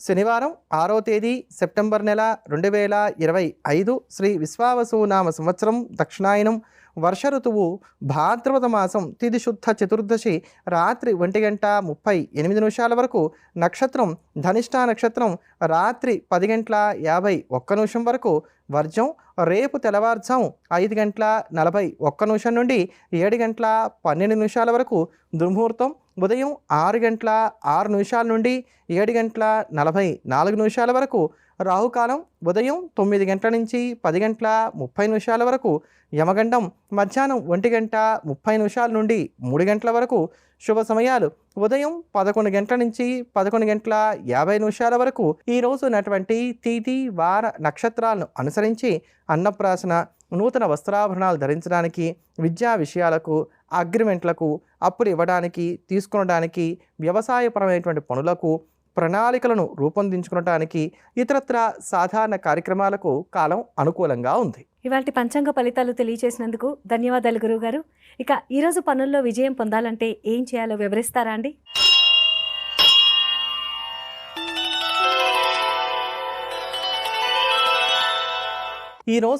శనివారం 6వ తేదీ సెప్టెంబర్ నెల 2025 శ్రీ విశ్వావసునామ సంవత్సరం దక్షిణాయనం వర్ష ఋతువు భాద్రపద మాసం తిథి శుద్ధ చతుర్దశి రాత్రి 1:38 వరకు, నక్షత్రం ధనిష్టా నక్షత్రం రాత్రి 10:51 వరకు, వర్జం రేపు తెల్లవారుజాము 5:41 నుండి 7:12 వరకు, దుర్ముహూర్తం ఉదయం 6:06 నుండి 7:44 వరకు, రాహుకాలం ఉదయం 9 గంటల నుంచి 10:30 వరకు, యమగండం మధ్యాహ్నం 1:30 నుండి 3 గంటల వరకు, శుభ సమయాలు ఉదయం 11 గంటల నుంచి 11:50 వరకు. ఈరోజు ఉన్నటువంటి తిథి వార నక్షత్రాలను అనుసరించి అన్నప్రాసన, నూతన వస్త్రాభరణాలు ధరించడానికి, విద్యా విషయాలకు, అగ్రిమెంట్లకు, అప్పులు ఇవ్వడానికి, తీసుకొనడానికి, వ్యవసాయపరమైనటువంటి పనులకు, ప్రణాళికలను రూపొందించుకోవడానికి, ఇతరత్ర సాధారణ కార్యక్రమాలకు కాలం అనుకూలంగా ఉంది. ఇవాల్టి పంచాంగ ఫలితాలు తెలియచేసినందుకు ధన్యవాదాలు గురువుగారు. ఇక ఈరోజు పనుల్లో విజయం పొందాలంటే ఏం చేయాలో వివరిస్తారా అండి? ఈరోజు